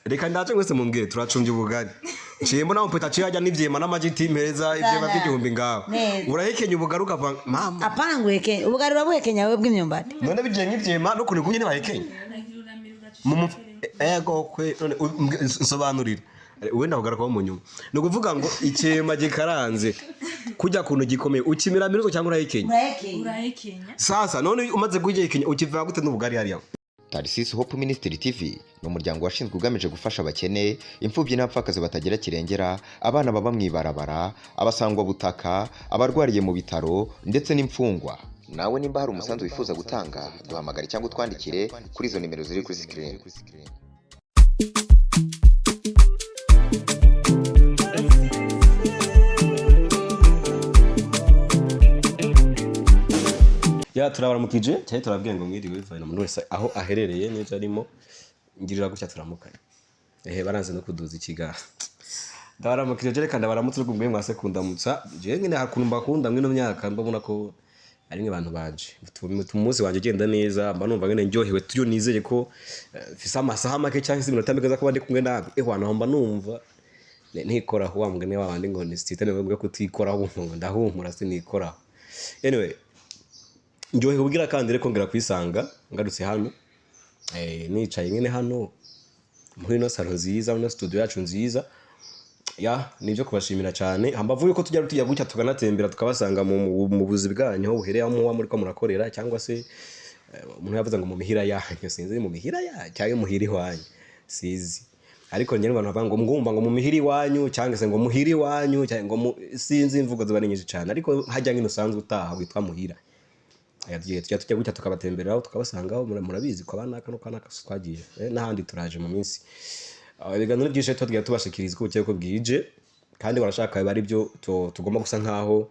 reka ndaje mwese mumbwire turacumbye ubugari Chembo na mpeta chiaja nivyema n'amagiti meza ivyo bafite ngaho urahekenya ubugari ukava mama apana ngweke ubugari urabwekenya wewe bw'imyumbati none bije nkivyema no kuri kunye bahekenya ego kwe none nsobanurira wenda kugaruka mu nyuma no kuvuga ngo icyema gikaranze kujya kuntu gikomeye ukimira miruzo cyangwa urahekenya sasa none umaze kugekenya ukivuga gute n'ubugari hariya Tarisisi Hope Ministry TV no muryango washinzwe ugamije gufasha abakene imfubyi n'abapfakazi batagira kirengera abana baba mwibarabara abasangwa butaka abarwariye mu bitaro ndetse n'imfungwa nawe nimba hari umusanzu wifuza gutanga duhamagare cyangwa twandikire kuri izo nimero ziri kuri screen ya turabaramukije cyane turabwiye ngo mwiriwe bivana umuntu wese aho aherereye n'icyo arimo ngirira gutya turamukanye baranze no kuduza ikiga ndabaramukije reka ndabaramutse rwumwe mwase kundamutsa je ngene hakuntu mbakunda mwino myaka mbabona ko ari mwe bantu baje umunsi wanje genda neza mba numva ngene njyohewe turiyo nizeye ko fisa amasaha make cyangwa se iminota mike ko ndi kumwe nawe hwana mba numva ntikora ho wambwe wabandi ngo ni sitane ngo kutikora ho ndahumura sinikora anyway njyohe ubwira kandi reko ngira kwisanga ngarutse hano nicaye nyine hano muri no salon nziza no studio yacu nziza nibyo kubashimira cyane hambavuye ko tujya gutya tukanatembera tukabasanga mu buzi bwanyu aho buhereye aho muri ko murakorera cyangwa se umuntu yavuze ngo mu mihira yanyu sinzi mu mihira ya cyangwa muhiri wanyu sizi ariko nyine abantu bavuga ngo ngumva ngo mu mihiri wanyu cyangwa se ngo muhiri wanyu cyangwa ngo sinzi imvugo ziba nyinshi cyane ariko hajya ngino usanzwe utaha witwa muhira tujya gutya tukabatembereraho tukabasangaho murabizi ko abana kano kana twagiye n'ahandi turaje mu minsi ibiganiro byinshi tugiye tubashikiriza ko ugiye ko bwije kandi barashaka bari byo tugomba gusa nkaho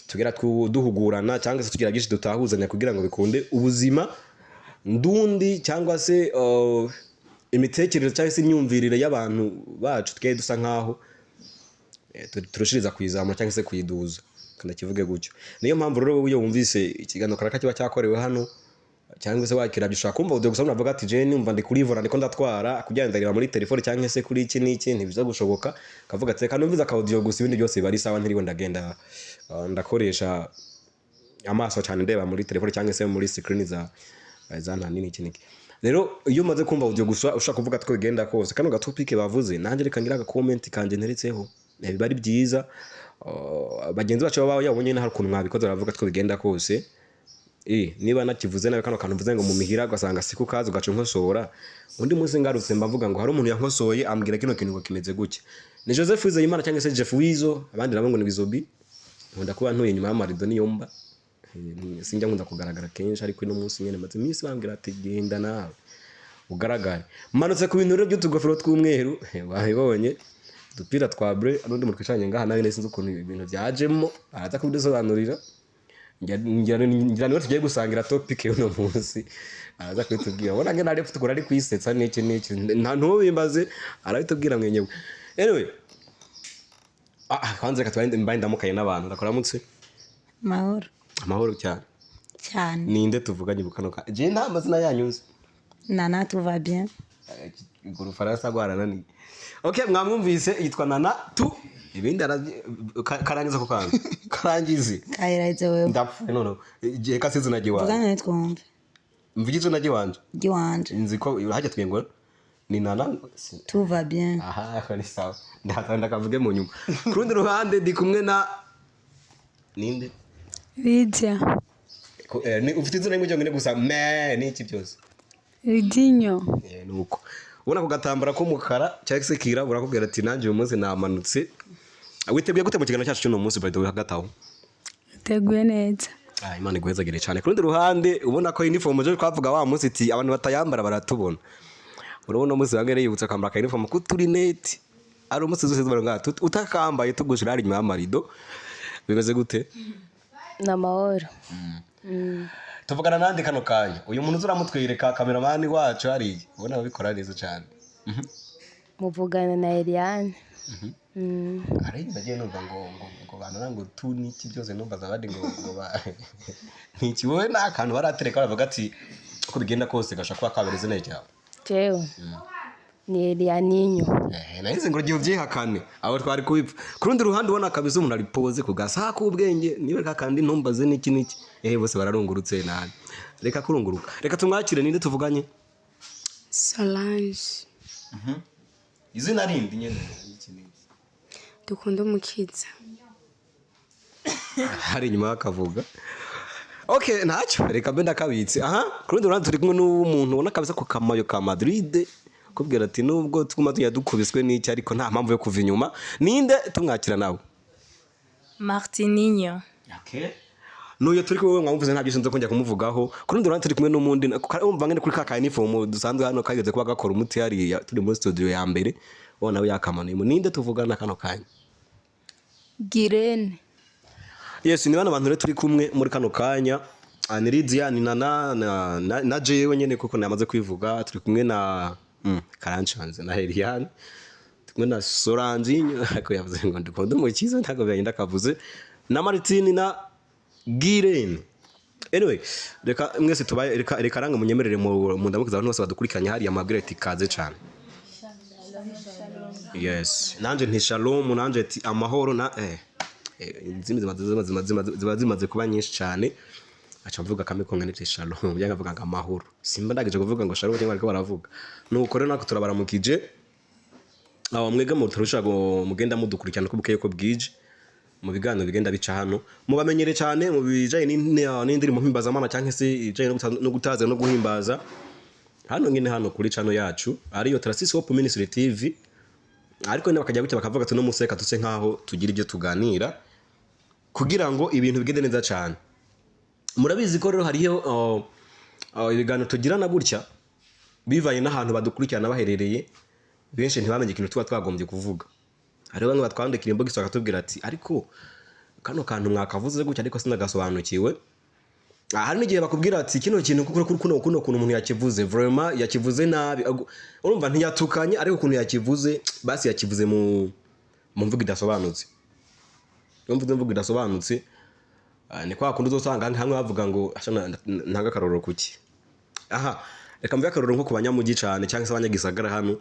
tugera duhugurana cyangwa se tugira byinshi dutahuzanya kugira ngo bikunde ubuzima ndundi cyangwa se imitekerereze cyangwa se imyumvirire y'abantu bacu twe dusa nkaho turushiriza kwizamura cyangwa se kuyiduza kandi kivuge gutyo niyo mpamvu rero uyo wumvise ikiganiro karaka kiba cyakorewe hano cyangwa se wakirabye ushaka kumva ugiye gusoma navuga ati je numva ndi kuri vora ndiko ndatwara kugendera muri telefone cyangwa se kuri iki n'iki ntibiza gushoboka kavuga ati kandi umviza audio gusa ibindi byose bari sawa ntiriwe ndagenda ndakoresha amaso cyane ndeba muri telefone cyangwa se muri screen za nani n'iki n'iki rero iyo umaze kumva audio gusa ushaka kuvuga ko bigenda kose kano gatopike bavuze nanjye reka ngira aga comment kanje nteretseho bari byiza bagenzi bacu baba yabonye na harukuntu mwabikoze baravuga ko bigenda kose niba nakivuze nawe kano kantu mvuze ngo mu mihira gasanga siku kazo gacu nkosora undi munsi ngarutse mbavuga ngo hari umuntu yankosoye ambwira kino kintu ngo kimeze gutya ni Joseph Wizeyimana cyangwa se Jeff Wizo abandi nabo ngo ni Bizobi nkunda kuba ntuye nyuma y'amarido niyomba sinjya nkunda kugaragara kenshi ariko ino munsi nyene maze iminsi bambwira ati genda nawe ugaragare manutse ku bintu rero by'utugofero tw'umweru wabibonye dupira twa bre anundi mu twicanye ngaha nawe nese ukuntu ibintu byajemo araza kubidusobanurira ngira niwe tugiye gusangira topic y'uno munsi araza kwitubwira bona ngena ari futukura ari kwisetsa n'iki nta ntubimbaze arabitubwira mwenyewe anyway kwanze katwande mbaye ndamukaye n'abantu ndakoramutse mahoro cyane ninde tuvuganye bukanoka je nta mazina yanyuze Nana tout va bien guru Faransa gwarana ni okay mwamwumvise yitwa Nana tu ibindi karangiza ko kanze karangize kayiraze wewe ndapfuye none je kasize nagiwa bugana twumve mvugize nagiwanje nzi ko hajya twengo ni Nana tout va bien kani sawa ndakanda kavuge mu nyuma kurundi ruhande ndi kumwe na ninde Lydia ni ufite izina rimwe cyangwa gusa ni iki byose Lidinyo nuko ubona kugatambara ko mukara cyangwa se kirabura kubwira ati nanjye uyu munsi namanutse witeguye gute mu kiganiro cyacu cy'uno munsi bari hagataho teguye neza Imana igwezagire cyane kurundi ruhande ubona ko uniform je twavuga wa munsi ati abantu batayambara baratubona urabona umunsi wangere yibutsa kambara ka uniform ku turi net ari umunsi zose zibara ngato utakambaye tugushira ari nyuma y'amarido bimeze gute na mahoro tuvugana nandi kano kanya uyu muntu uramutwireka cameraman wacu ari ubona babikora neza cyane muvugana na Eliane ari ndagiye numva ngo banana ngo tu niki byose numva zabandi ngo niki wowe nakantu baratereka baravuga ati ko bigenda kose gasha kwa kabereze neza jewe ni Elianinho. Nahise ngo ugiye ubyihakane aho twari kubipfa ku rundi ruhande ubona kabisa umuntu ari pose ku gasa k'ubwenge niwe kakandi ntumbaze n'iki bose bararungurutse nani reka kurunguruka reka tumwakire ninde tuvuganye Solange. izina rindi nyene Dukunda umukiza. hari inyuma y'akavuga okay ntacyo reka mbe ndakabitse ku rundi ruhande turi kumwe n'umuntu ubona kabisa ku kamayo ka Madrid kubwira ati nubwo twuma dukubiswe n'iki ariko nta mpamvu yo kuva inyuma ninde tumwakira nawe Martininho. okay nuyo turi kumwe mwumvuze nta byinshi kongera kumuvugaho ku rundi ruhande turi kumwe n'umundi umva ngene kuri ka uniform dusanzwe hano kageze kuba gakora umuti hari turi muri studio ya mbere ubona nawe yakamanuye ninde tuvugana kano kanya Girene. yes ni bana abantu rero turi kumwe muri kano kanya ni Lydia ni na jewe nyene kuko namaze kwivuga turi kumwe na Karanchanze na Eliane turi kumwe na Solange ariko yavuze ngo ndikunda umukiza ntago byagenda kavuze na Martin na Girene anyway reka mwese tubaye reka ranga munyemerere mu ndamukiza abantu bose badukurikiranye hari ya Margaret kaze cyane yes nanje nti shalom nanje ati amahoro na izindi zimaze kuba nyinshi cyane acha mvuga kame ko ngene shalom byanga vuga ngo amahoro simba ndagije kuvuga ngo shalom cyangwa ariko baravuga nuko rero nako turabaramukije aho mwega mu turusha ngo mugenda mudukurikirana ko bukeye ko bwije mu biganiro bigenda bica hano mubamenyere cyane mu bijaye n'indirimo mpimbaza cyangwa se ijaye no gutaza no guhimbaza hano nyine hano kuri channel yacu ariyo Trasis Hope Ministry TV ariko niba bakajya gutya bakavuga ati no museka tuse nkaho tugira ibyo tuganira kugira ngo ibintu bigende neza cyane murabizi ko rero hariyo ibiganiro tugirana gutya bivaye n'ahantu badukurikirana baherereye benshi ntibamenye ikintu tuba twagombye kuvuga hari bamwe batwandikira imboga isaka tubwira ati ariko kano kantu mwakavuze gutya ariko sinagasobanukiwe hari n'igihe bakubwira ati kino kintu kuno umuntu yakivuze vraiment yakivuze nabi urumva ntiyatukanye ariko ukuntu yakivuze basi yakivuze mu mvugo idasobanutse mvugo idasobanutse ni kwa kundi uzosanga hamwe bavuga ngo ntanga akarorero kuki reka mvuge akarorero nko kubanyamugi cyane cyangwa se abanyagisagara hano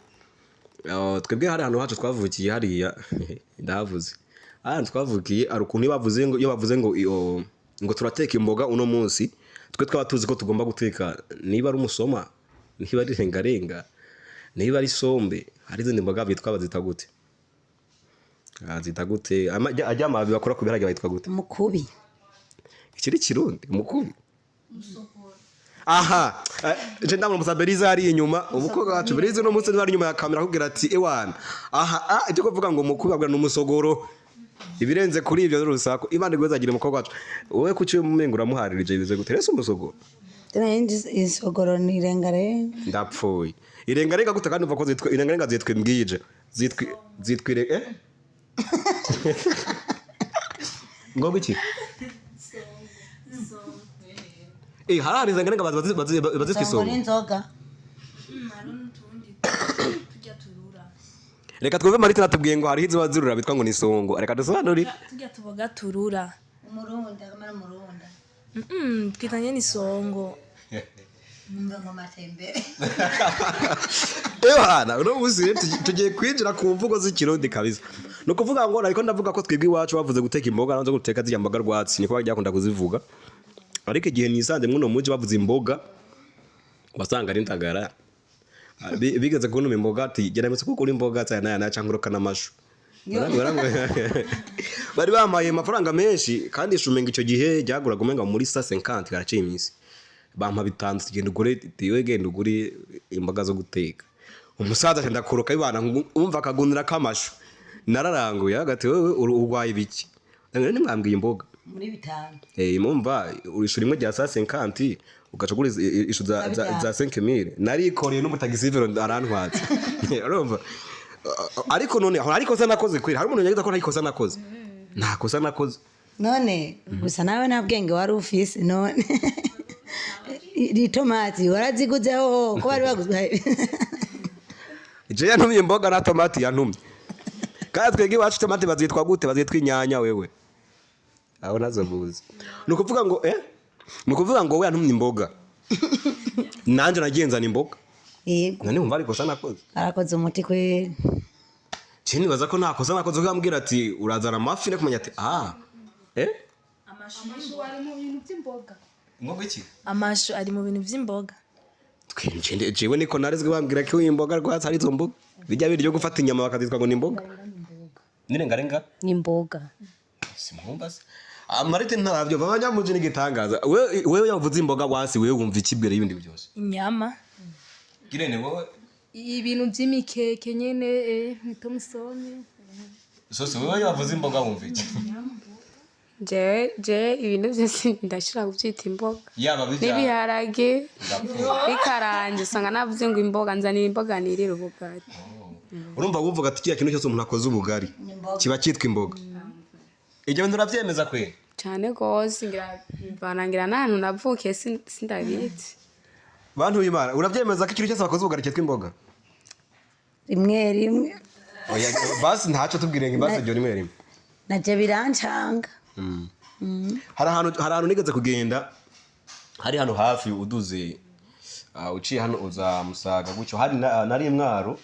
twebwe hari hano hacu twavukiye hariya ndavuze twavukiye ari ukuntu iyo bavuze ngo turateka imboga uno munsi twe twaba tuzi ko tugomba guteka niba ari umusoma niba ari rengarenga niba ari sombe hari izindi mboga bitwa bazita gute zita gute ajya amabi bakora ku biharage bitwa gute Mukubi. ikiri kirundi mukubi je ndamwe musaberiza ari inyuma umukobwa wacu beriza no munsi ari inyuma ya kamera kugira ati ewana icyo kuvuga ngo mukubi abwa n'umusogoro ibirenze kuri ibyo rusako Imana igwezagira umukobwa wacu wowe kuki umengura muharirije bize guteresa umusogoro Isogoro ni irengarenga. ndapfuye irengarenga gute kandi uva ko zitwe irengarenga zitwe mbwije zitwire ngo biki harari irengarenga bazitwe Songo n'inzoga. reka twumve Marita natubwiye ngo hari iziba zirura bitwa ngo ni songo reka dusobanurire Tujya tuvuga turura. Umurunda kamera murunda. Twitanye ni songo. Ngo matembere. hana uno musi tugiye kwinjira ku mvugo z'ikirundi kabisa no kuvuga ngo ariko ndavuga ko twebwe iwacu bavuze guteka imboga nanzo guteka zijya mboga rwatsi niko bajya kunda kuzivuga ariko igihe nisanze muno muji bavuze imboga wasanga ari ntagara bigeze kunuma imboga ati gerametse kuko uri imboga cyane na cyanguruka n'amashu bari bamaye amafaranga menshi kandi ishumenga icyo gihe ryaguraga umenga muri 150 garaciye iminsi bampa bitanze tugenda ugure tiwe genda ugure imboga zo guteka umusaza cyenda kuruka ibana umva akagunira kamashu nararanguye hagati wewe urwaye biki ngene nimwambwiye imboga Muri bitanu. mumva urishura imwe rya 150 ugacugura ishu za 5000 narikoreye n'umutagisivero arantwatse urumva ariko none ariko se nakoze kwira hari umuntu yagize ko ntakosa nakoze ntakosa nakoze None gusa nawe nta bwenge wari ufise none. Tomati waraziguzeho ko bari baguzwe. je yantumye imboga na tomati yantumye kandi twege iwacu tomati bazitwa gute bazitwa inyanya wewe aho nazo buzi nuko kuvuga ngo nuko kuvuga ngo we yantumye imboga nanje nagenzana imboga yego none wumva ariko nakoze arakoze umuti kweri Chini baza ko nakoze ukambwira ati urazana amafi no kumenya ati amashu ari mu bintu by'imboga imboga iki amashu ari mu bintu by'imboga twinjinde jewe niko narezwe bambwira ko imboga rwatsi ari zo mboga bijya biryo gufata inyama bakazitwa ngo ni imboga nirengarenga ni imboga simumba se amarite ntaravyo babanyamuje n'igitangaza wewe yavuze imboga wasi wewe wumva ikibwere y'ibindi byose inyama girene wowe ibintu by'imikeke nyene mitomusoni sose wewe yavuze imboga wumva iki je ibintu byose ndashira kubyita imboga yaba bijya n'ibiharage bikaranje usanga navuze ngo imboga nzanira imboga nirira ubugari urumva wuvuga ati kiya kintu cyose umuntu akoze ubugari kiba cyitwa imboga ibyo bintu uravyemeza kwe cyane gose ngira n'ahantu navukiye sindabizi bantu b'Imana uravyemeza ko ikintu cyose bakoze ubugari cyitwa imboga rimwe oya basi ntacyo tubwire ngo basi byo rimwe naje birancanga hari ahantu nigeze kugenda hari hano hafi uduze uciye hano uza Musaga gucyo hari nari Mwaro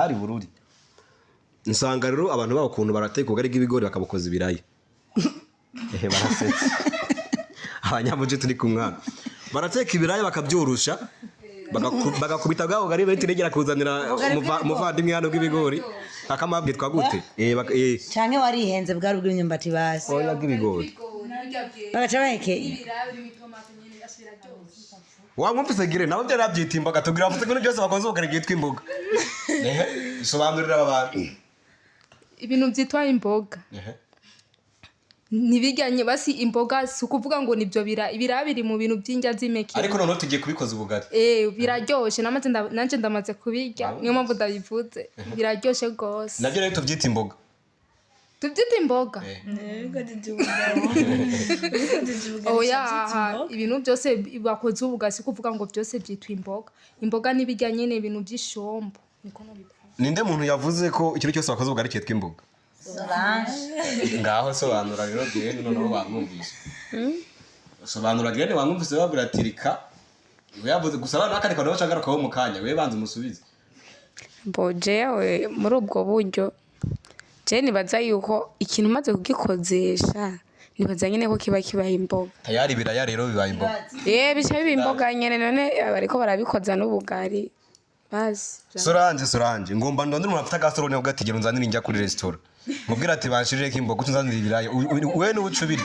hari Bururi nsanga rero abantu babo kuntu barateka ubugari bw'ibigori bakabukoza ibirayi barasetse abanyamuje turi ku mwana barateka ibirayi bakabyorusha bagakubita bwabo bugari bari tiregera kuzanira umuvandimwe hano bw'ibigori akamabwitwa gute canke warihenze bwari bw'imyumbati basi oya bw'ibigori bagaca baheke wamwumvise gire nabo byarabyita imboga tugira avuze ko byose bakoze ubugari bwitwa imboga isobanurira abantu ibintu byitwa imboga nibiganye basi imboga si ukuvuga ngo nibyo biri mu bintu by'indya z'imeke ariko noneho tugiye kubikoza ubugari biraryoshe nanje ndamaze kubirya niyo mpamvu ndabivuze biraryoshe gose nabyo rero tubyita imboga tubyita imboga oya ibintu byose bakoze ubugari si kuvuga ngo byose byitwa imboga imboga nibijyanye n'ibintu by'ishombo niko nabivuga ninde muntu yavuze ko ikintu cyose bakoze ubugari cyitwa imboga ngaho sobanura rero gene noneho bamwumvise sobanura gene wamwumvise babwira ati rika yavuze gusaba nakari kwa bashagara kwa mu kanya we banze umusubize mbojewe muri ubwo buryo je nibaza yuko ikintu maze kugikozesha nibaza nyene ko kiba imboga tayari biraya rero bibaye imboga bica biba imboga nyene none bariko barabikoza n'ubugari basi Solange ngomba ndonde umuntu afite agasorone ugatigera unzanira njya kuri restaurant mubwira ati banshirire ko imboga unzanira ibiraya we n'ubucu birya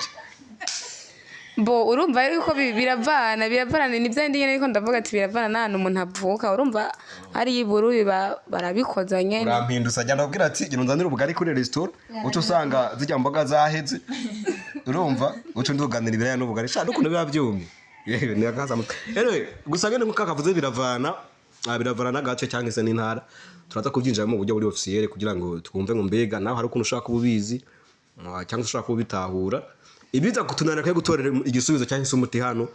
urumva yuko biravana nibyo ndi nyene ariko ndavuga ati biravana n'ahantu umuntu avuka urumva ari Bururi barabikoza nyene urampindusa njya ndabwira ati genda unzanira ubugari kuri restaurant uco usanga zijya mboga zaheze urumva uco nduganira ibiraya n'ubugari sha nuko biba byumye yewe ni akaza gusa ngene mukakavuze biravana n'agace cyangwa se n'intara turaza kubyinjira mu buryo buri officiel kugira ngo twumve ngo mbega naho hari ukuntu ushaka kubizi cyangwa ushaka kubitahura ibiza kutunanira kwe gutorera igisubizo cyangwa se umuti hano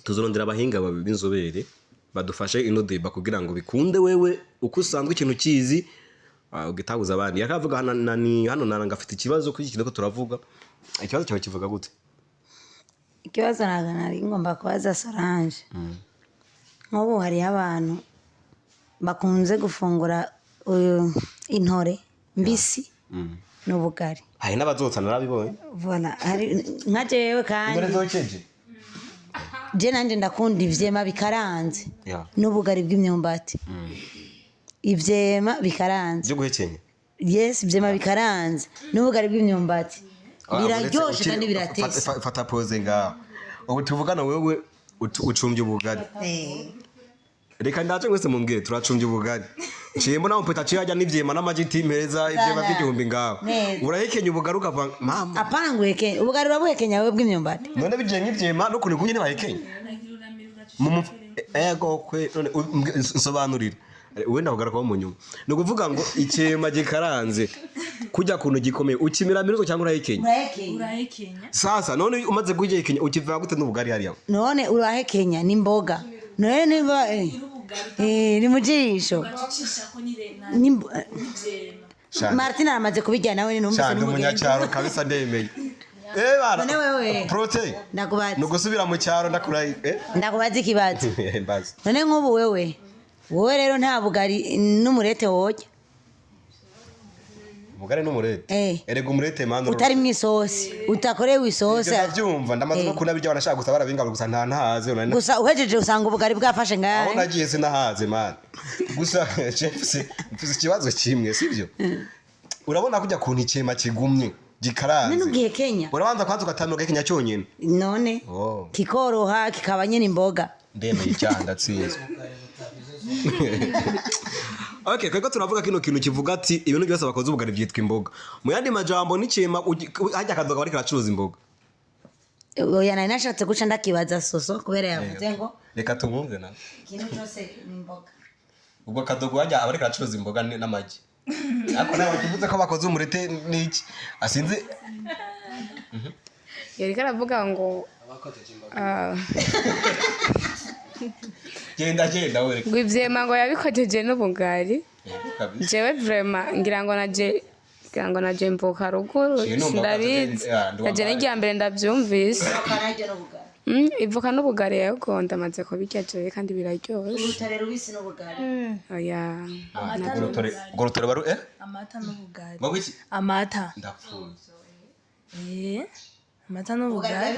tuzorondera abahinga b'inzobere badufashe ino deba kugira ngo bikunde wewe uko usanzwe ikintu kizi ugitabuza abandi yakavuga hano naranga afite ikibazo kuri iki kintu ko turavuga ikibazo cyawe kivuga gute ikibazo nari ngomba kubaza Solange nk'ubu hariho abantu bakunze gufungura intore mbisi n'ubugari hari n'abazotsa narabibonye voilà nka jewe kandi intore zokeje je nanje ndakunda ivyema bikaranze n'ubugari bw'imyumbati ivyema bikaranze byo guhekenya yes ivyema bikaranze n'ubugari bw'imyumbati biraryoshe kandi biratese fata pose ngaho ubu tuvugana wewe ucumbye ubugari reka ndaje mwese mumbwire turacumbye ubugari Chimbo na mpeta chiaja n'ivyema n'amagiti meza ivyema by'igihumbi ngaho urahekenya ubugari ukava mama apana ngweke ubugari urabuhekenya wewe bw'imyumbati none bije nk'ivyema no kuni kunyene bahekenya ego kwe none nsobanurira wenda kugaruka mu nyuma no kuvuga ngo icyema gikaranze kujya kuntu gikomeye ukimira miruzo cyangwa urahekenya sasa none umaze kugihekenya ukivuga gute n'ubugari hariya none urahekenya n'imboga none niba ni mujisho Martina amaze kubijyana nawe numvise n'umugenzi umunyacyaro kabisa ndemeye bara none wewe protein ndakubaza no gusubira mu cyaro ndakurayi ndakubaza ikibazo none nk'ubu wewe wowe rero nta bugari n'umurete wojya ubugari n'umurete erega umurete manu utari mwisosi utakorewe isosi ndavyumva ndamaze no kunabirya banashaka gusa barabingaba gusa nta ntahaze gusa uhejeje usanga ubugari bwafashe ngahe aho nagiye sinahaze man gusa mfise ikibazo kimwe sivyo urabona kujya kuntu ikema kigumye gikaranze none Kenya urabanza kwanza ugatamira Kenya cyonyine none kikoroha kikaba nyene imboga ndemeye cyanda tsinze Okay, kweko turavuga kino kintu kivuga ati ibintu byose bakoze ubugari byitwa imboga. Mu yandi majambo n'ikema hajya akadoga bari karacuruza imboga. Oya nari nashatse guca ndakibaza soso kubera yavuze ngo reka tumwumve na. Ikintu cyose ni imboga. Ubwo kadogo hajya abari karacuruza imboga n'amagi. Ariko nawe kivuze ko bakoze umurete n'iki? Asinze. Yari karavuga ngo genda we ngo ivyema ngo yabikojeje n'ubugari jewe vraiment ngira ngo naje mvuka ruguru ndabizi naje n'ijya mbere ndavyumvise ivuka n'ubugari yego ndamaze ko bijyaje kandi biraryoshe urutare rubisi n'ubugari oya urutare baru amata n'ubugari bagwiki amata ndapfuye amata n'ubugari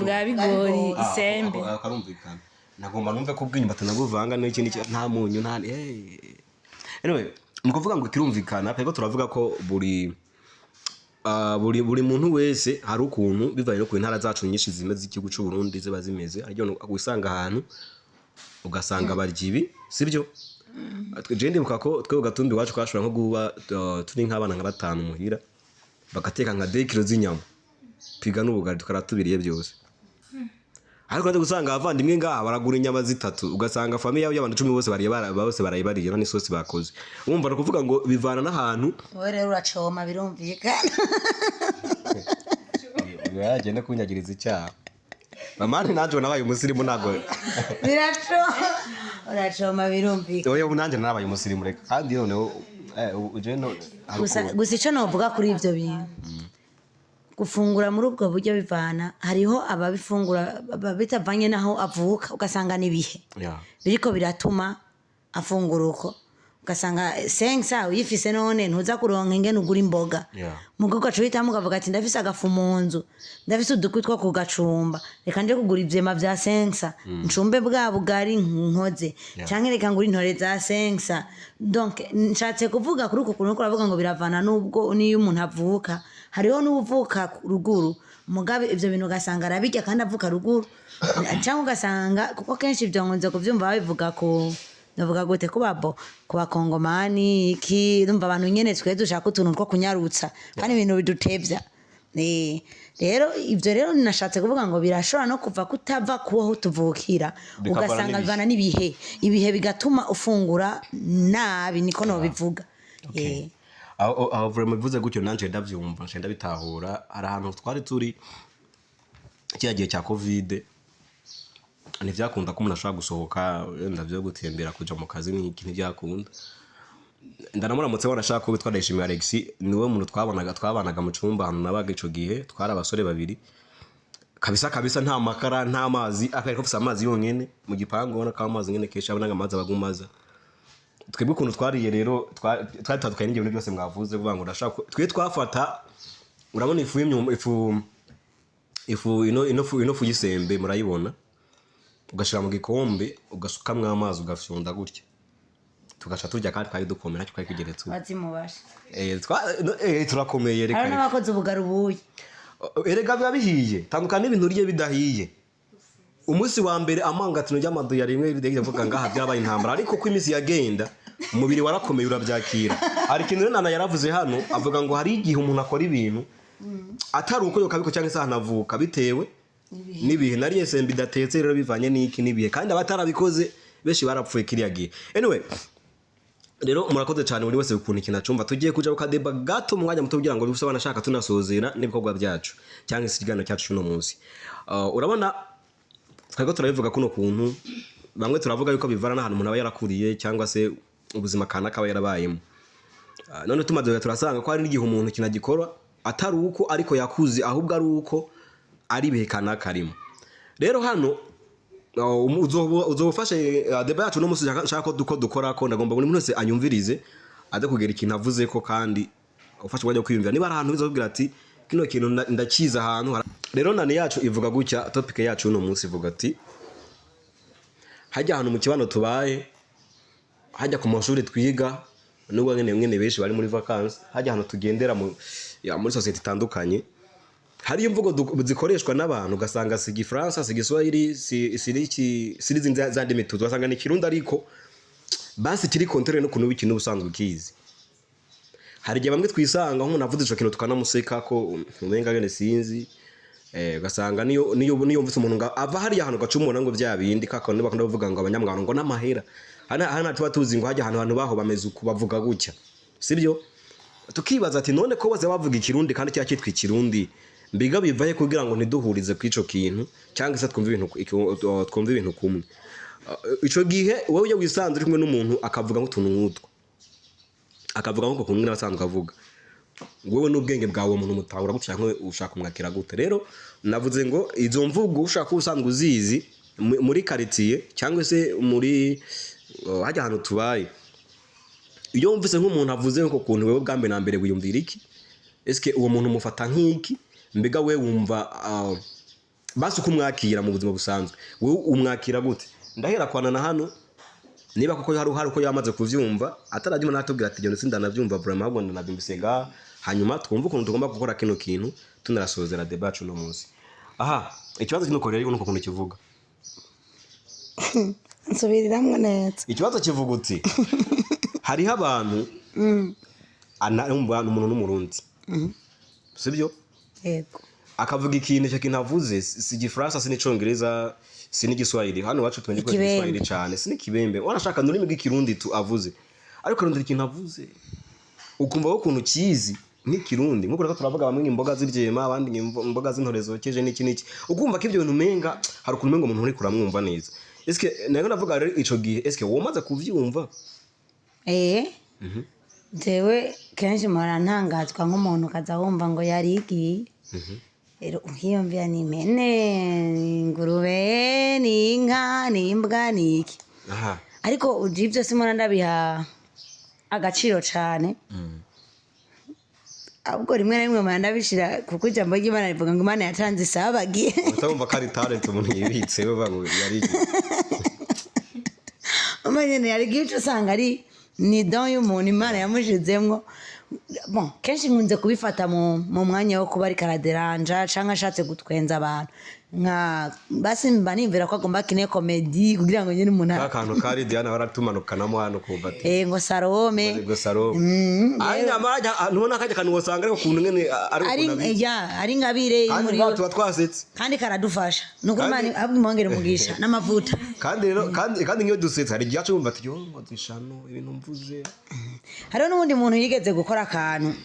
bwa bigori isembe akarumvikana nagomba numve ko bw'inyuma naguvanga n'ikindi nta munyu nta anyway nukuvuga ngo kirumvikana pego turavuga ko buri muntu wese hari ukuntu bivaye no ku ntara zacu nyinshi zimeze igihugu cy'u Burundi ziba zimeze ariko usanga ahantu ugasanga baryibi sibyo je ndibuka ko twe ugatumbi wacu kwashura nko guba turi nk'abana nka 5 muhira bagateka nka 2 kilo z'inyama piga n'ubugari tukaratubiriye byose ariko ndaje gusanga abavandimwe ngaha baragura inyama zitatu ugasanga famille yabo y'abantu 10 bose barayibariye none sosi bakoze umva no kuvuga ngo bivana n'ahantu wowe rero uracoma birumvikana yagenda kunyagiriza icyaha mamani naje nabaye umusirimu nago uracoma birumvikana oya unanje nabaye umusirimu reka kandi none uje no gusa ico novuga kuri ivyo bintu gufungura muri ubwo buryo bivana hariho ababifungura bitavanye naho avuka ugasanga nibihe biriko biratuma afungura uko ugasanga sensa uyifise none ntuza kuronka ingene ugura imboga mugo gacu hitamo ukavuga ati ndafise agafu mu nzu ndafise udukwi two kugacumba reka nje kugura ivyema vya sensa ncumbe bwa bugari nkoze canke reka ngura intore za sensa donc nshatse kuvuga kuri uko kuntu uravuga ngo biravana nubwo niyo umuntu avuka hariho n'uvuka ruguru mugabe ivyo bintu ugasanga arabijya kandi avuka ruguru cyangwa ugasanga kuko kenshi ivyo nkunze kuvyumva babivuga ko ndavuga gute kubabo kubakongomani iki ndumva abantu nyene twe dushaka utuntu two kunyarutsa kandi ibintu bidutevya rero ivyo rero ninashatse kuvuga ngo birashobora no kuva kutava kuho tuvukira ugasanga bivana ibihe bigatuma ufungura nabi niko no bivuga aho vraiment bivuze gutyo nanje ndavyumva nje ndabitahura hari ahantu twari turi cyagiye cya covid ntivyakunda ko umuntu ashobora gusohoka ndavyo gutembera kuja mu kazi n'iki ntivyakunda ndanamuramutse warashaka ko bitwa Ndayishimiye Alex niwe muntu twabanaga mu cyumba hano nabaga ico gihe twari abasore babiri kabisa nta makara nta mazi akariko fisa amazi yonyene mu gipangu ubona ko amazi nyene kesha abanaga amazi abagumaza twebwe ukuntu twariye rero twatatukaye n'ibintu byose mwavuze kuvuga ngo ndashaka twe twafata urabona ifu y'imyumba ifu y'isembe murayibona ugashira mu gikombe ugasukamwe amazi ugafyonda gutya tugaca turya kandi twari dukomera cyo kwigeretse bazimubasha turakomeye reka hari n'abakoze ubugari ubuye erega biba bihiye tandukana n'ibintu uriye bidahiye umunsi wa mbere amangatino y'amadu ya rimwe rivuga ngaha byabaye intambara ariko ko imisi yagenda umubiri warakomeye urabyakira hari ikintu nana yaravuze hano avuga ngo hari igihe umuntu akora ibintu atari uko yokabiko cyangwa se hanavuka bitewe nibihe nariye sembi datetse rero bivanye n'iki nibihe kandi abatarabikoze beshi barapfuye kiriya gihe anyway rero murakoze cyane buri wese ukuntu kinacumva tugiye kuja ukadeba gato mu mwanya muto kugira ngo bifuse banashaka tunasozera n'ibikorwa byacu cyangwa isigano cyacu no munsi urabona twego turabivuga kuno kuntu bamwe turavuga yuko bivana n'ahantu umuntu aba yarakuriye cyangwa se ubuzima kana kaba yarabayemo none tumaze turasanga ko hari n'igihe umuntu kinagikora atari uko ariko yakuze ahubwo ari uko ari bihe kana karimo rero hano uzofashe deba yacu no musi nshaka ko dukora ko ndagomba buri muntu wese anyumvirize ade kugera ikintu avuze ko kandi ufashe ubwanya kwiyumvira niba ari ahantu bizobwira ati kino kintu ndakiza ahantu rero nani yacu ivuga gutya topic yacu no munsi ivuga ati hajya ahantu mu kibano tubaye hajya ku mashuri twiga nubwo mwene benshi bari muri vacances hajya ahantu tugendera muri society itandukanye hari imvugo zikoreshwa n'abantu gasanga sigi France sigi Swahili siri zandi mituzo gasanga ni kirundi ariko basi kiri kontere no kuntu bikintu ubusanzwe kizi hari gihe bamwe twisanga nk'umuntu avuze ico kintu tukanamuseka ko umenga gene sinzi gasanga niyo mvise umuntu ava hari ahantu gacumona ngo bya bindi kako niba bakunda bavuga ngo abanyamwano ngo n'amahera hana tuba tuzi ngo hajya ahantu baho bameze uko bavuga gutya sibyo tukibaza ati none ko baze bavuga ikirundi kandi cya kitwa ikirundi mbiga bivaye kugira ngo ntiduhurize kwico kintu cyangwa se twumva ibintu kumwe ico gihe wowe uje wisanze uri kumwe n'umuntu akavuga nk'utuntu nk'utwo akavuga nko kumwe n'abasanzwe avuga wewe n'ubwenge bwawe umuntu mutahura gutya nko ushaka kumwakira gute rero navuze ngo izo mvugo ushaka usanzwe uzizi muri quartier cyangwa se muri hajya ahantu tubaye iyo mvise nk'umuntu avuze nko kuntu wewe bwambe na mbere wiyumvira iki eske uwo muntu mufata nk'iki mbega we wumva basi kumwakira mu buzima busanzwe wewe umwakira gute ndahera kwana na hano niba koko hari uko yamaze kuvyumva atarajima natubwira ati genda sinda navyumva vraiment ahubwo ndanabimbisega hanyuma twumva ukuntu tugomba gukora kino kintu tunarasozera debate no munsi aha ikibazo kino korera nuko kuntu kivuga nsubiriramwe neza ikibazo kivuga uti hariho abantu umuntu n'umurundi sibyo yego akavuga ikintu cyo kinavuze si gifaransa si n'icongereza si n'igiswahili hano wacu twende ko igiswahili cyane si n'ikibembe wanashaka n'urimi rw'ikirundi tu avuze ariko rundi ikintu avuze ukumva ko kuntu kizi nk'ikirundi nkuko reka turavuga bamwe imboga z'iryema abandi imboga z'intorezo keje n'iki ukumva ko ibyo bintu menga hari ukuntu menga umuntu uri kuramwumva neza eske nayo navuga rero ico gihe eske womaze kuvyumva jewe kenshi mpora ntangazwa nk'umuntu kaza wumva ngo yarigiye rero uhiyumvira ni impene ingurube ni inka ni imbwa ni iki ariko uje ibyo simona ndabiha agaciro cyane ahubwo rimwe na rimwe mpora ndabishira kuko ijambo ry'Imana rivuga ngo Imana yatanze isabagiye utabumva ko ari talent umuntu yibitse we bago yarigiye umanye yarigiye usanga ari ni don y'umuntu Imana yamushizemwo bon kenshi nkunze kubifata mu mwanya wo kuba ari karaderanja canke ashatse gutwenza abantu nka basi mba nimvira ko agomba kine comedy kugira ngo nyine umuntu akantu kari Diana baratumanukanamo hano kumva ati ngo Salome anya maraja ntubona kaje kantu wasanga ariko kuntu ngene ari ngabire muri yo tuba twasetse kandi karadufasha nuko Imana abwi mwongere mugisha n'amavuta kandi rero kandi ngiyo dusetse hari giyacu bumva ati yo ngozishano ibintu mvuze hariho n'ubundi muntu yigeze gukora akantu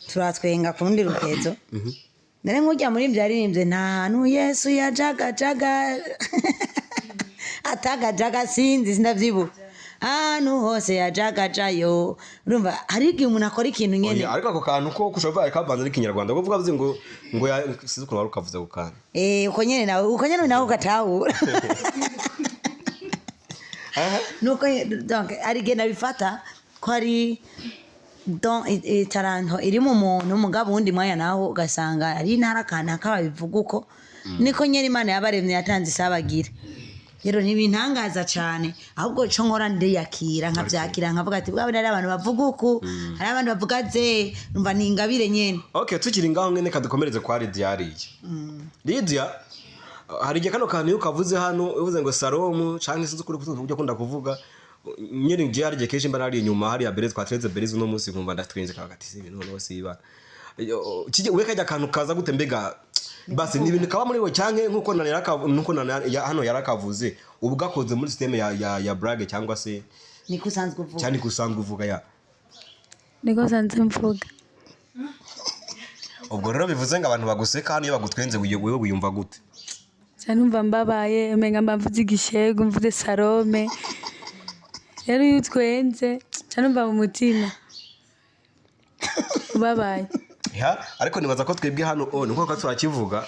turatwenga ku rundi rukezo nare nkujya muri byaririmbye nta hantu Yesu yajagajaga atagajaga sinzi ndavyibuka ahantu hose yajagajayo urumva hari igihe umuntu akora ikintu nyene ariko ako kantu ko kushova kavanze n'ikinyarwanda kuvuga avuze ngo sizi ukuntu wari ukavuze gukana uko nyene nawe ugatahura nuko donc ari gena bifata ko ari don itaranto iri mu muntu mugabo wundi mwanya naho ugasanga ari ntarakana kababivuga uko niko nyeri Imana yabaremye yatanze isabagira rero ntibintangaza cyane ahubwo cyo nkora ndiyakira nkabyakira nkavuga ati bwa bari abantu bavuga uku hari abantu bavuga ze numva ni ingabire nyene okay tukiri ngaho ngene kadukomereze kwa Lydia Lydia hari igihe kano kantu ukavuze hano uvuze ngo Salomo canke sinzi kuri kujya kunda kuvuga nyene ngiye ari keje mba nari inyuma hari ya Berez twatreze Berez no munsi nkumva ndatwenze kagati ibintu no siba kije we kajya kantu kaza gute mbega basi ni ibintu kaba muri we canke nkuko hano yarakavuze ubwakoze muri system ya brag cyangwa se niko usanzwe uvuga cyane kusanzwe uvuga ya niko usanzwe mvuga ubwo rero bivuze ngo abantu baguseka hano iyo bagutwenze wewe wiyumva gute cyane umva mbabaye umenga mbavuze igishego mvuze Salome rero iyo utwenze cyane umva mu mutima ubabaye ariko nibaza ko twebwe hano nkuko turakivuga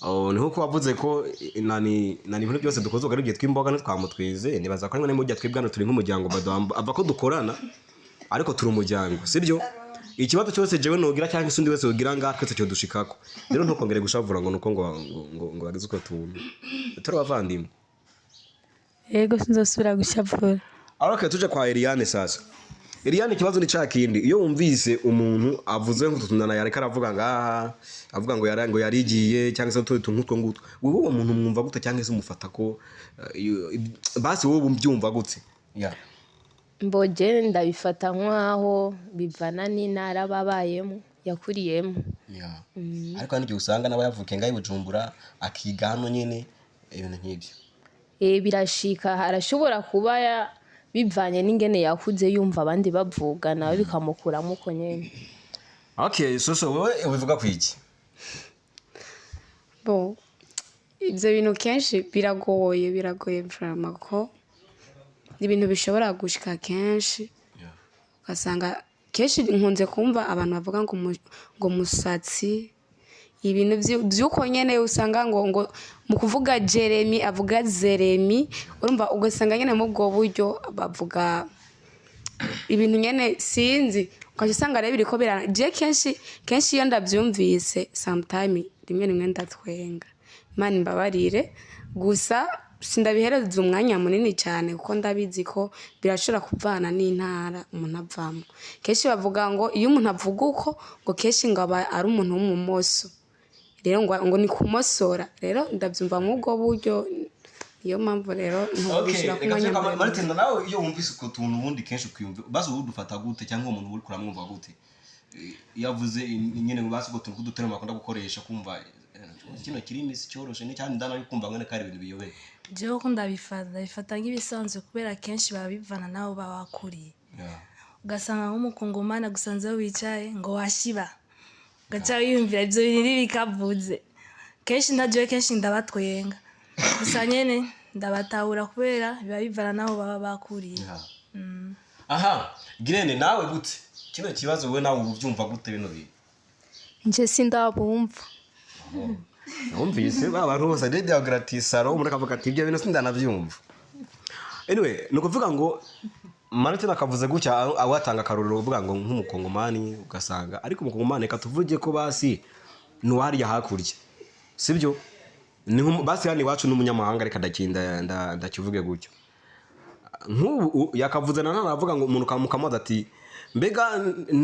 niho ko wavuze ko nani ibintu byose dukoze ugarugiye twimboga no twamutwize nibaza ko rimwe n'imujya twibwana turi nk'umuryango ava ko dukorana ariko turi umuryango sibyo ikibazo cyose jewe nogira cyangwa isundi wese ugira twese cyo dushikako rero ntukongere gushavura ngo nuko ngo bagize uko tuntu turi abavandimwe yego sinzosubira gushavura ariko tuje kwa Eliane sasa Eliane ikibazo ni cakindi iyo wumvise umuntu avuze nk'utundana yareka aravuga ngaha avuga ngo yarigiye cyangwa se utundi tuntu two ngutwo wowe uwo muntu mwumva gute cyangwa se umufata ko basi wowe umbyumva gute mboje ndabifata nk'aho bivana n'intara babayemo yakuriyemo ariko n'igihe usanga nawe yavuke ngaho Bujumbura akiga hano nyene ibintu nk'ibyo birashika harashobora kuba bivanye n'ingene yakuze yumva abandi bavuga nawe bikamukuramo uko nyene okay so wowe ubivuga kwiki bo ibyo bintu kenshi biragoye vraiment ko ibintu bishobora gushika kenshi ugasanga kenshi nkunze kumva abantu bavuga ngo musatsi ibintu by'uko nyene usanga ngo mu kuvuga Jeremy avuga Zeremi urumva ugasanga nyene mu bwo buryo bavuga ibintu nyene sinzi ukasanga rero biriko je kenshi iyo ndabyumvise sometime rimwe ndatwenga Imana imbabarire gusa sindabihereza umwanya munini cyane kuko ndabizi ko birashobora kuvana n'intara umuntu avamo kenshi bavuga ngo iyo umuntu avuga uko ngo kenshi ngo aba ari umuntu w'umumoso rero ngo ni kumosora rero ndabyumva nk'ubwo buryo iyo mpamvu rero ntubishira ku mwanya Martin nawe iyo wumvise uko tuntu ubundi kenshi kwiyumva bazo udufata gute cyangwa umuntu uri kuramwumva gute yavuze nyene ngo basi uko tuntu kuduterema akunda gukoresha kumva kino kirimi si cyoroshe ni cyane ndana bikumva ngene kari ibintu biyobeye jewe ko ndabifata nk'ibisanzwe kubera kenshi babivana nabo babakuriye ugasanga nk'umukongomani gusanze wicaye ngo washiba gacha yumvira ibyo bintu bikavuze kenshi ndabatwenga gusa nyene ndabatahura kubera biba bivana nabo baba bakuriye aha Girene nawe gute kino kibazo we nawe ubyumva gute bino bintu nje sindabumva umvise abantu bose ari gratis saro umuntu akavuga ati ibyo bintu sindanavyumva anyway nuko vuga ngo Martin akavuze gutya awatanga karuriro uvuga ngo nk'umukongomani ugasanga ariko umukongomani katuvuge ko basi nuwari yahakurya sibyo ni basi yani wacu n'umunyamahanga reka ndakinda ndakivuge gutyo nk'ubu yakavuze nanavuga ngo umuntu kamukamoza ati mbega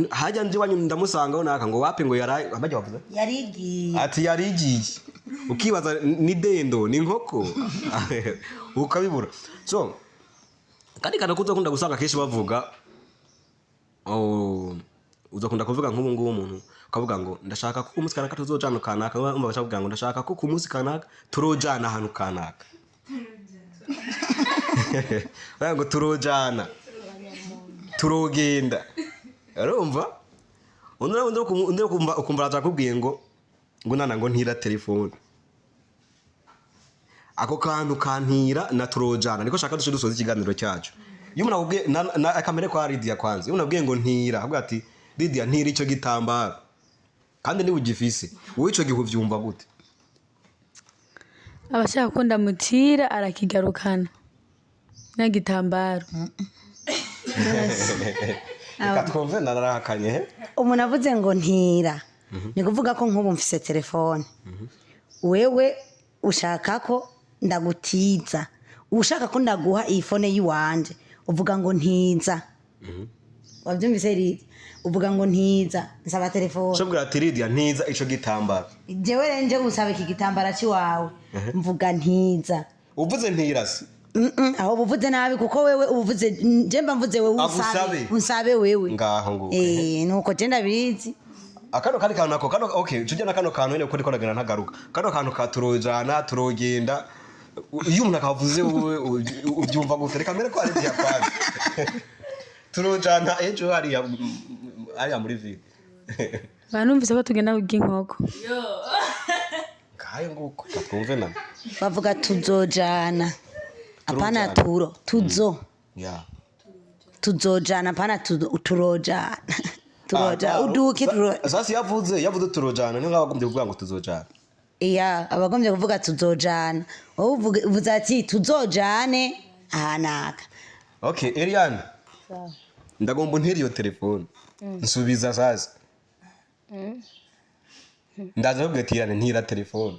hajya nje wanyu ndamusanga naka ngo wapi ngo abajya bavuze yarigiye ati yarigiye ukibaza ni dendo ni nkoko ukabibura so kandi kuza kunda gusanga keshi bavuga uzakunda kuvuga nk'ubu ngubu umuntu ukavuga ngo ndashaka ko umunsi kanaka tuzojana kanaka umva bacavuga ngo ndashaka ko ku munsi kanaka turojana ahantu kanaka ngo turojana turogenda urumva undi ukumva atakubwiye ngo nana ngo ntira telefone ako kantu kantira na turojana niko shaka dusoza ikiganiro cyacu iyo umuntu akubwiye na akamere kwa Lydia kwanze iyo unabwiye ngo ntira avuga ati Lydia ntira icyo gitambaro kandi ni ugifise wowe ico gihu vyumva gute abashaka ko ndamutira arakigarukana n'igitambaro katwumve narahakanye umuntu avuze ngo ntira ni kuvuga ko nk'ubu mfise telefone wewe ushaka ko ndagutiza ushaka ko ndaguha iyi fone yiwanje uvuga ngo ntiza wabyumvise Lydia uvuga ngo ntiza nsaba telefone shobora ati Lydia ntiza ico gitambaro jewe renje usaba iki gitambara ciwawe mvuga ntiza uvuze ntirasi aho buvuze nabi kuko wewe uvuze jemba mvuze wewe unsabe wewe ngaho ngo nuko je ndabizi akano kari kantu nako kano okay tujye na kano kantu nyine ko ndiko ndagana ntagaruka kano kantu katurojana turogenda iyo umuntu akavuze wowe ubyumva gute reka mbere ko ari bya kwazi turojana ejo ari muri ville banumvise ko tugenda bw'inkoko kaye nguko twumve na bavuga tuzojana apana tuzo tuzojana apana turojana turoja uduki sasa yavuze turojana ni ngaho bagombye kuvuga ngo tuzojana abagombye kuvuga tuzojana wowe uvuze ati tuzojane ahanaka. Okay, Eliane. Ndagomba ntiri iyo telefone. Nsubiza sasa. Ndaza kugetirana ntira telefone.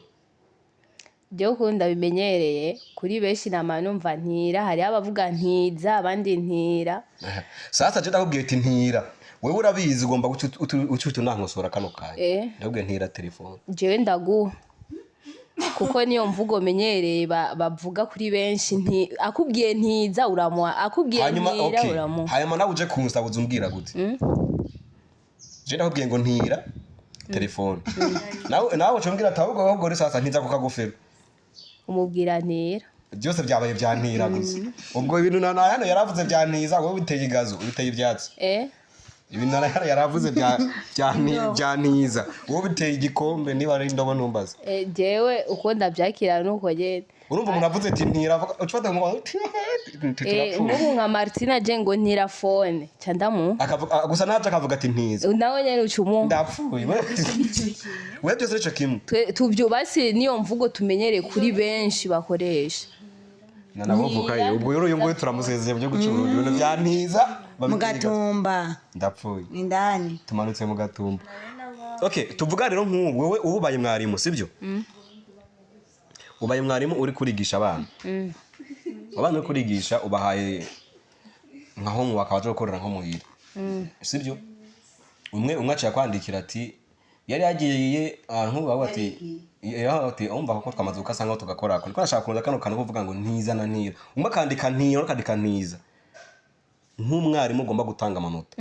Byo kunda bimenyereye kuri benshi nama numva ntira hari abavuga ntiza abandi ntira. Sasa je ndakubwiye ati ntira. Wewe urabizi ugomba ucutu nankosora kano kaye. Ndakubwiye ntira telefone. Jewe ndaguha. Kuko niyo mvugo menyereye bavuga kuri benshi akubwiye ntiza uramuha akubwiye ntira uramuha. Hanyuma nawe uje kunsabuza umbwira gute? Je ndakubwiye ngo ntira telefone. Nawe ucumbwira ati ahubwo uri sasa ntiza kukagufera. Umubwira ntira. Byose byabaye byantira gusa. Ubwo ibintu hano yaravuze byantiza wowe biteye igazo biteye ibyatsi. Ibintu hano yaravuze byantiza wowe biteye igikombe niba ari indobo numbaza. Jewe uko ndabyakira nuko genda. Urumva umuntu avuze ati ntira ucufata ngo nk'ubu nka Martina je ngo ntira phone candamu gusa naje akavuga ati ntiza nawe nyene ucumu ndapfuye wewe byose rico kimwe tuvyubasi niyo mvugo tumenyereye kuri benshi bakoresha nanavuga ubwo uyu nguyu turamusezeye byo gucurura ibintu bya ntiza mu Gatumba ndapfuye indani tumanutse mu Gatumba. Okay, tuvuga rero nk'ubu wewe ubaye mwarimu sibyo? Ubaye mwarimu uri kurigisha abana. Abana uri kurigisha ubahaye nkaho mu bakabaje gukorera nko muhira. Sibyo? Umwe aciye kwandikira ati yari yagiye nk'ubu ati umva ko twamaze ukasanga tugakora ko ashaka kuza kano kantu kuvuga ngo ntiza na ntira. Umwe akandika ntiza. Nk'umwarimu ugomba gutanga amanota.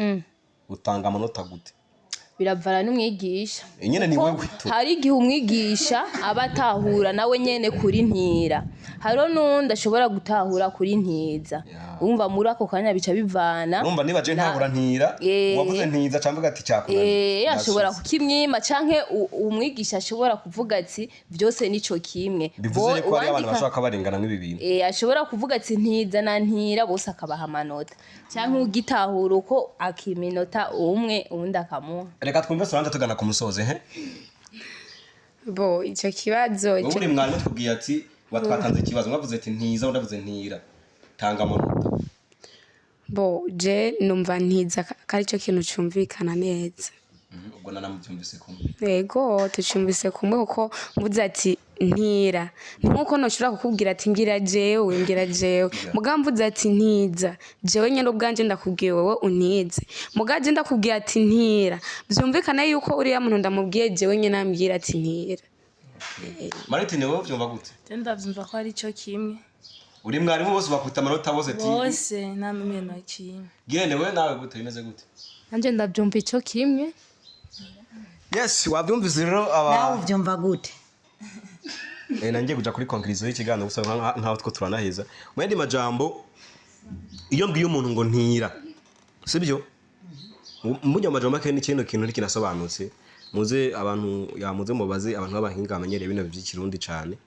Utanga amanota gute? Biravana n'umwigisha. Nyene ni wewe. Hari igihe umwigisha abatahura nawe nyene kuri ntira. Haro nundi ashobora gutahura kuri ntiza. Umva muri ako kanya bica bivana. Urumva niba je ntahura ntira, wavuze ntiza camvuga ati cyakunaniye. Ashobora kukimwima canke umwigisha ashobora kuvuga ati byose nico kimwe. Bivuze ko ari abantu bashaka barengana nk'ibi bintu. Ashobora kuvuga ati ntiza na ntira bose akabaha amanota. Canke ugitahura uko akiminota umwe undi akamuha. Reka twumve Solange tugana ku musoze Bo icyo kibazo cyo muri mwarimu tubwiye ati watwatanze ikibazo mwavuze ati ntiza ndavuze ntira tanga amanota. Bo je numva ntiza kari cyo kintu cyumvikana neza. Ubwo nanamubyumvise kumwe. Yego tucyumvise kumwe uko mvuze ati ntira nkuko noshobora kukubwira ati ngira jewe mugamvuze ati ntiza jewe nyene ubwanje ndakubwiye wowe untize mugaje ndakubwiye ati ntira byumvikana yuko uri ya muntu ndamubwiye jewe nyene ambwira ati ntira. Martine wowe byumva gute? Ndavyumva ko ari cyo kimwe. Uri mwarimu bose bakwita amanota bose ati bose namwe no kimwe. Gene wewe nawe gute bimeze gute? Nanje ndabyumva icyo kimwe. Yes, wabyumvise rero nawe ubyumva gute? Nangiye kuja kuri conclusion y'ikiganiro gusa nkaho two turanaheza. Mu yandi majambo iyo mbwiye umuntu ngo ntira. Sibyo? Mujya amajambo make ni kintu kinasobanutse. Muze abantu yamuze mubaze abantu b'abahinga bamenyereye bino by'ikirundi cyane.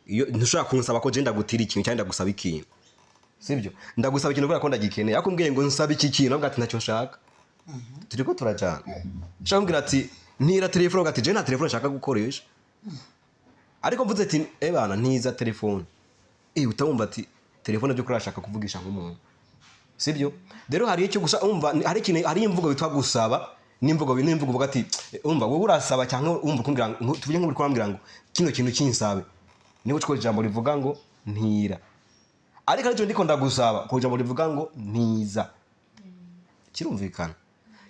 Iyo ntushaka kunsaba ko je ndagutira ikintu cyangwa ndagusaba ikintu. Sibyo? Ndagusaba ikintu kubera ko ndagikeneye. Akumbwiye ngo nsaba iki kintu ubwo ati ntacyo nshaka. Turiko turajana. Shambwira ati ntira telefone ugati je nta telefone nshaka gukoresha. Ariko mvuze ati bana ntiza telefone. Utamumva ati telefone byo kurashaka kuvugisha nk'umuntu. Sibyo? Rero hari icyo gusa umva hari imvugo bitwa gusaba nimvugo uvuga ati umva wowe urasaba cyangwa umva kumbwira ngo tuvuge nk'uri kwambwira ngo kino kintu kinsabe. Niho cyo ijambo rivuga ngo ntira. Ariko aricyo ndiko ndagusaba ko ijambo rivuga ngo ntiza. Kirumvikana.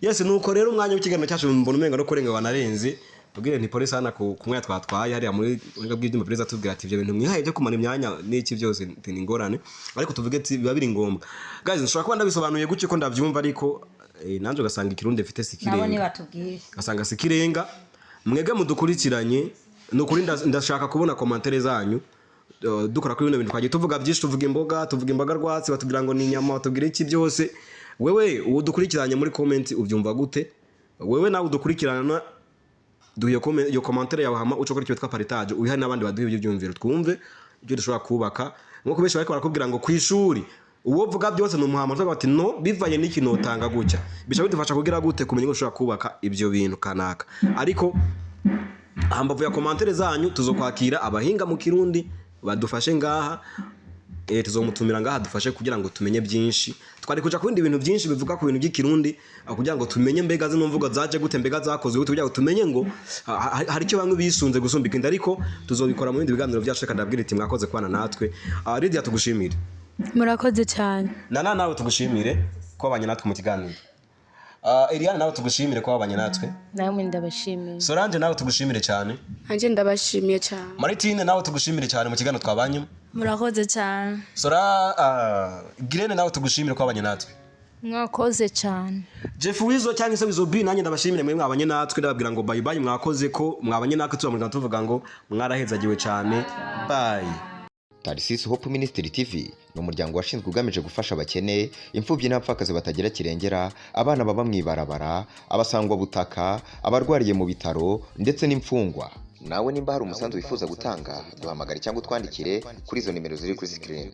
Yes nuko rero umwanya w'ikiganiro cyacu mbona umenga no kurenga wanarenze. Tubwire nti polisi hana ku mwanya twatwaye hari muri ubuhinga bw'ibyuma pereza tubwira ati ibyo bintu mwihaye byo kumana imyanya n'iki byose ni ingorane ariko tuvuge ati biba biri ngombwa. Guys nshobora kuba ndabisobanuye gucye ko ndabyumva ariko nanjye ugasanga ikirundi mfite sikirenga. Nabo nibatubwire. Gasanga sikirenga mwege mudukurikiranye no kuri ndashaka kubona commentaire zanyu dukora kuri bino bintu twagiye tuvuga byinshi tuvuga imboga rwatsi batubwira ngo ni inyama batubwira iki byose. Wewe udukurikiranye muri comment ubyumva gute? Wewe nawe udukurikirana duhiye yo commentaire yawe hama uco kuri cyo twa partage uyiha nabandi baduhiye ibyo byumviro twumve ibyo dushobora kubaka nko kubesha bariko barakubwira ngo kwishuri uwo vuga byose no muhama twa bati no bivanye n'ikino utanga gucya bisha bidufasha kugira gute kumenya ngo ushobora kubaka ibyo bintu kanaka ariko hambavu ya commentaire zanyu tuzokwakira abahinga mu kirundi badufashe ngaha tuzomutumira ngaha dufashe kugira ngo tumenye byinshi twari kuja ku bindi bintu byinshi bivuga ku bintu by'ikirundi kugira ngo tumenye mbega zino mvugo zaje gute mbega zakozwe gute kugira ngo tumenye ngo hari icyo bamwe bisunze gusumbika inda ariko tuzobikora mu bindi biganiro byacu kandi abwira iti mwakoze kwana natwe Lydia tugushimire murakoze cyane nawe tugushimire ko abanye natwe mu kiganiro Eliane nawe tugushimire ko abanye natwe namwe ndabashimiye Solange nawe tugushimire cyane anje ndabashimiye cyane Maritine nawe tugushimire cyane mu kiganiro twabanyemo murakoze cyane Girene nawe tugushimire ko abanye natwe mwakoze cyane Jeff Wizo cyangwa se Wizo B nanjye ndabashimire mwe mwabanye natwe ndababwira ngo bye bye mwakoze ko mwabanye natwe tuvuga ngo mwarahezagiwe cyane bye Tarsis Hope Ministry TV ni umuryango washinzwe ugamije gufasha abakene imfubyi n'abapfakazi batagira kirengera abana baba mwibarabara abasangwa butaka abarwariye mu bitaro ndetse n'imfungwa nawe nimba hari umusanzu wifuza gutanga duhamagare cyangwa utwandikire kuri izo nimero ziri kuri screen